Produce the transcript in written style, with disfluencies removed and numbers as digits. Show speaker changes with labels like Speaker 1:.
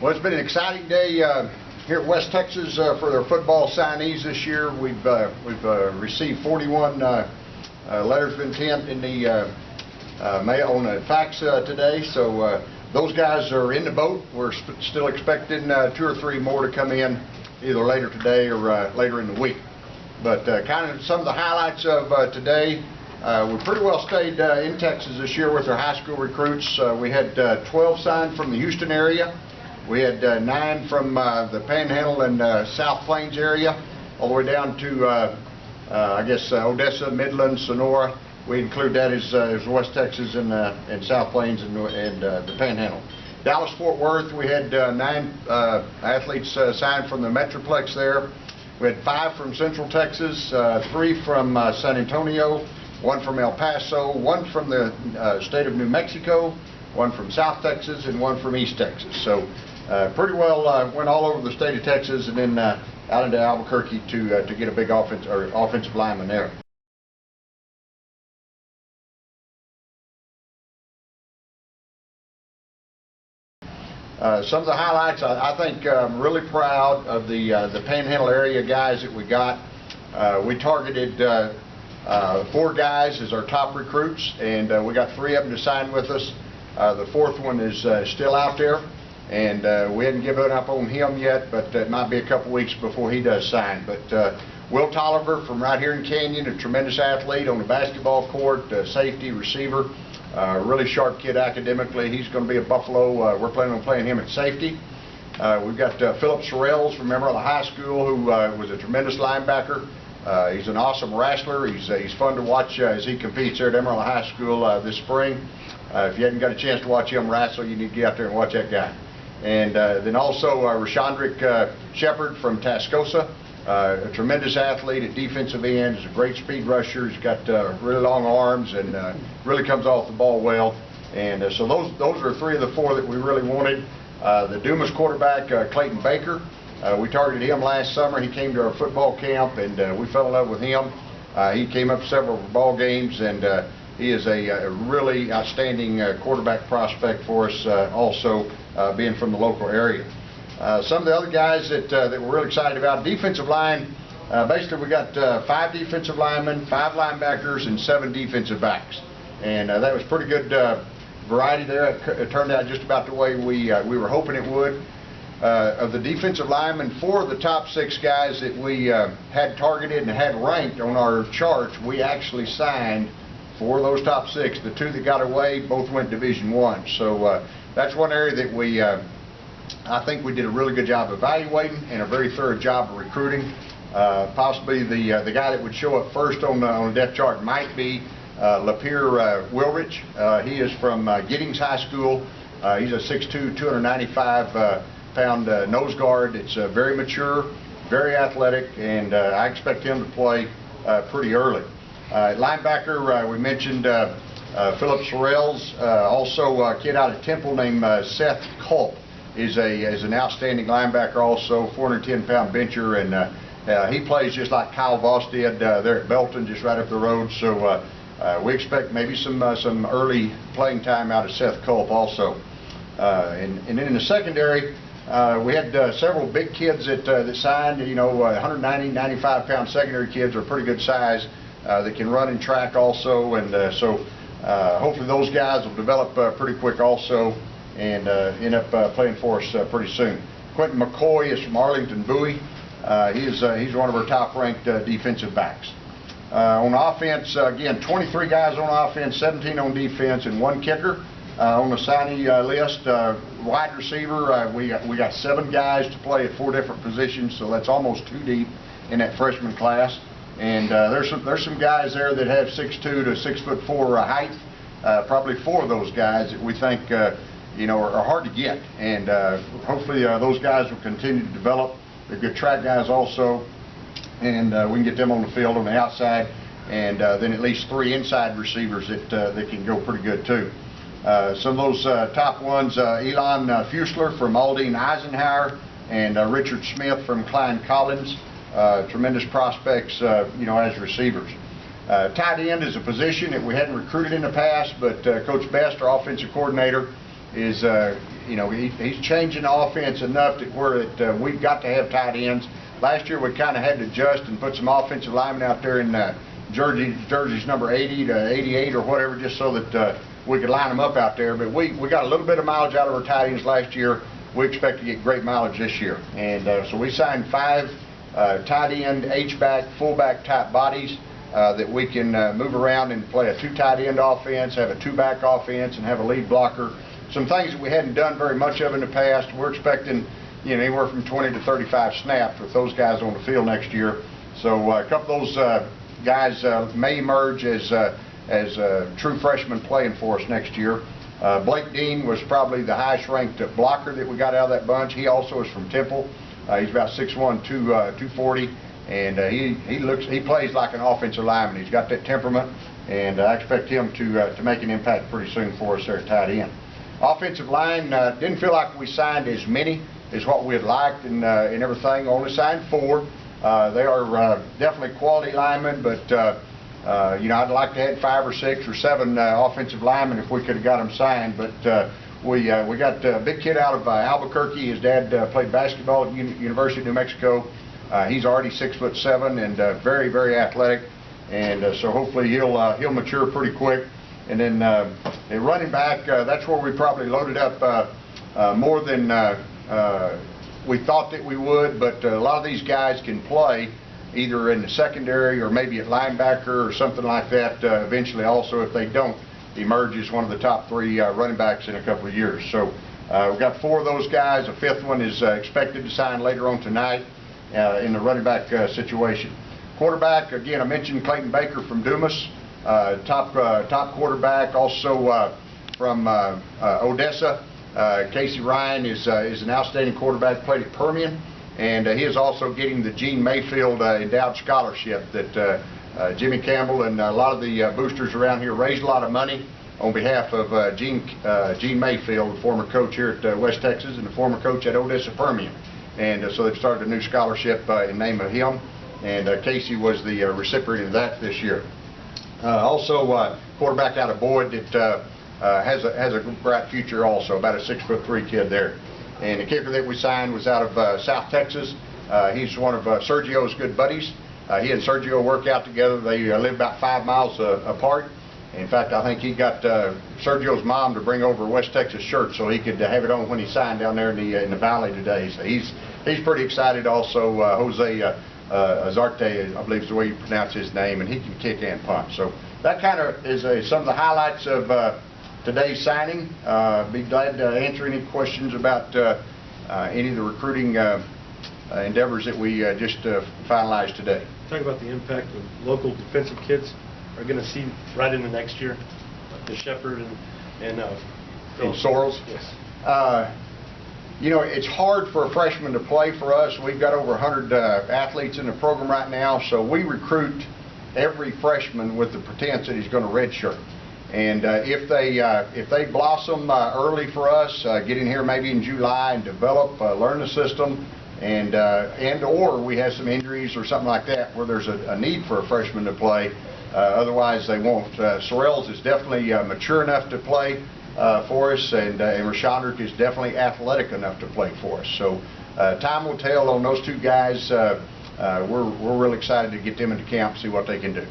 Speaker 1: Well, it's been an exciting day here at West Texas for their football signees this year. We've received 41 letters of intent in the mail on the fax today. So those guys are in the boat. We're still expecting 2 or 3 more to come in either later today or later in the week. But kind of some of the highlights of today. We pretty well stayed in Texas this year with our high school recruits. We had 12 signed from the Houston area. We had 9 from the Panhandle and South Plains area, all the way down to, I guess, Odessa, Midland, Sonora. We include that as West Texas and South Plains and the Panhandle. Dallas-Fort Worth, we had 9 athletes signed from the Metroplex there. We had 5 from Central Texas, 3 from San Antonio, 1 from El Paso, 1 from the state of New Mexico, 1 from South Texas, and 1 from East Texas. So pretty well went all over the state of Texas and then out into Albuquerque to get a big offensive lineman there. Some of the highlights, I think I'm really proud of the Panhandle area guys that we got. We targeted 4 guys as our top recruits, and we got 3 of them to sign with us. The 4th one is still out there, and we hadn't given up on him yet, but it might be a couple weeks before he does sign. But Will Tolliver from right here in Canyon, a tremendous athlete on the basketball court, safety, receiver. Really sharp kid academically. He's going to be at Buffalo. We're planning on playing him at safety. We've got Philip Sorrells from Emerald High School, who was a tremendous linebacker. He's an awesome wrestler. He's fun to watch as he competes there at Emerald High School this spring. If you haven't got a chance to watch him wrestle, you need to get out there and watch that guy. And then also Rashandrick Shepard from Tascosa, a tremendous athlete at defensive end. He's a great speed rusher. He's got really long arms and really comes off the ball well. And so those are 3 of the 4 that we really wanted. The Dumas quarterback, Clayton Baker, we targeted him last summer. He came to our football camp, and we fell in love with him. He came up several ball games, and he is a really outstanding quarterback prospect for us, also being from the local area. Some of the other guys that we're really excited about, defensive line, basically we got 5 defensive linemen, 5 linebackers, and 7 defensive backs. And that was pretty good variety there. It turned out just about the way we were hoping it would. Of the defensive linemen, 4 of the top 6 guys that we had targeted and had ranked on our charts, we actually signed 4 of those top 6. The 2 that got away both went Division I. So that's one area that we, I think we did a really good job evaluating and a very thorough job of recruiting. Possibly the guy that would show up first on the depth chart might be Lapeer Wilrich. He is from Giddings High School. He's a 6'2", 295-pound nose guard. It's very mature, very athletic, and I expect him to play pretty early. At linebacker, we mentioned Philip Sorrells, also a kid out of Temple named Seth Culp. Is an outstanding linebacker, also 410-pound bencher, and he plays just like Kyle Voss did there at Belton, just right up the road. So we expect maybe some early playing time out of Seth Culp also. And then in the secondary, we had several big kids that signed. You know, 190, 95-pound secondary kids are pretty good size. That can run and track also, and so hopefully those guys will develop pretty quick also and end up playing for us pretty soon. Quentin McCoy is from Arlington Bowie. He's one of our top-ranked defensive backs. On offense, again, 23 guys on offense, 17 on defense, and 1 kicker. On the signee list, wide receiver, we got 7 guys to play at 4 different positions, so that's almost 2 deep in that freshman class. And there's some guys there that have 6'2" to 6'4" height. Probably 4 of those guys that we think you know are hard to get, and hopefully those guys will continue to develop. They're good track guys also, and we can get them on the field on the outside, and then at least 3 inside receivers that can go pretty good too. Some of those top ones: Elon Fusler from Aldine Eisenhower, and Richard Smith from Klein Collins. Tremendous prospects, you know, as receivers. Tight end is a position that we hadn't recruited in the past, but Coach Best, our offensive coordinator, is he's changing the offense enough to where we've got to have tight ends. Last year we kind of had to adjust and put some offensive linemen out there in jerseys number 80 to 88 or whatever, just so that we could line them up out there. But we got a little bit of mileage out of our tight ends last year. We expect to get great mileage this year. And so we signed 5 tight end, H-back, fullback type bodies that we can move around and play a 2 tight end offense, have a 2-back offense, and have a lead blocker. Some things that we hadn't done very much of in the past. We're expecting anywhere from 20 to 35 snaps with those guys on the field next year. So a couple of those guys may emerge as true freshmen playing for us next year. Blake Dean was probably the highest ranked blocker that we got out of that bunch. He also is from Temple. He's about 6'1", 240, and he plays like an offensive lineman. He's got that temperament, and I expect him to make an impact pretty soon for us there at tight end. Offensive line, didn't feel like we signed as many as what we had liked and everything. Only signed 4. They are definitely quality linemen, but I'd like to have 5 or 6 or 7 offensive linemen if we could have got them signed. But we got a big kid out of Albuquerque. His dad played basketball at University of New Mexico. He's already 6'7" and very, very athletic, and so hopefully he'll mature pretty quick. And then the running back, that's where we probably loaded up more than we thought that we would. But a lot of these guys can play either in the secondary or maybe at linebacker or something like that eventually also, if they don't emerge as one of the top 3 running backs in a couple of years. So we've got 4 of those guys. A 5th one is expected to sign later on tonight in the running back situation. Quarterback, again, I mentioned Clayton Baker from Dumas, top quarterback. Also from Odessa, Casey Ryan is an outstanding quarterback, played at Permian. And he is also getting the Gene Mayfield endowed scholarship that Jimmy Campbell and a lot of the boosters around here raised a lot of money on behalf of Gene Mayfield, the former coach here at West Texas and the former coach at Odessa Permian. And so they've started a new scholarship in name of him. And Casey was the recipient of that this year. Also, quarterback out of Boyd that has a bright future also, about a 6'3" kid there. And the kicker that we signed was out of South Texas. He's one of Sergio's good buddies. He and Sergio work out together. They live about 5 miles apart. In fact, I think he got Sergio's mom to bring over a West Texas shirt so he could have it on when he signed down there in the valley today. So he's pretty excited also. Jose Azarte, I believe is the way you pronounce his name, and he can kick and punt. So that kind of is some of the highlights of today's signing. Be glad to answer any questions about any of the recruiting endeavors that we just finalized today.
Speaker 2: Talk about the impact of local defensive kids are going to see right into next year, the Shepherd and
Speaker 1: Sorrells.
Speaker 2: Yes.
Speaker 1: It's hard for a freshman to play for us. We've got over 100 athletes in the program right now, so we recruit every freshman with the pretense that he's going to redshirt. And if they blossom early for us, get in here maybe in July and develop, learn the system, and or we have some injuries or something like that where there's a need for a freshman to play. Otherwise, they won't. Sorrells is definitely mature enough to play for us, and Rashandrick is definitely athletic enough to play for us. So time will tell on those 2 guys. We're really excited to get them into camp, see what they can do.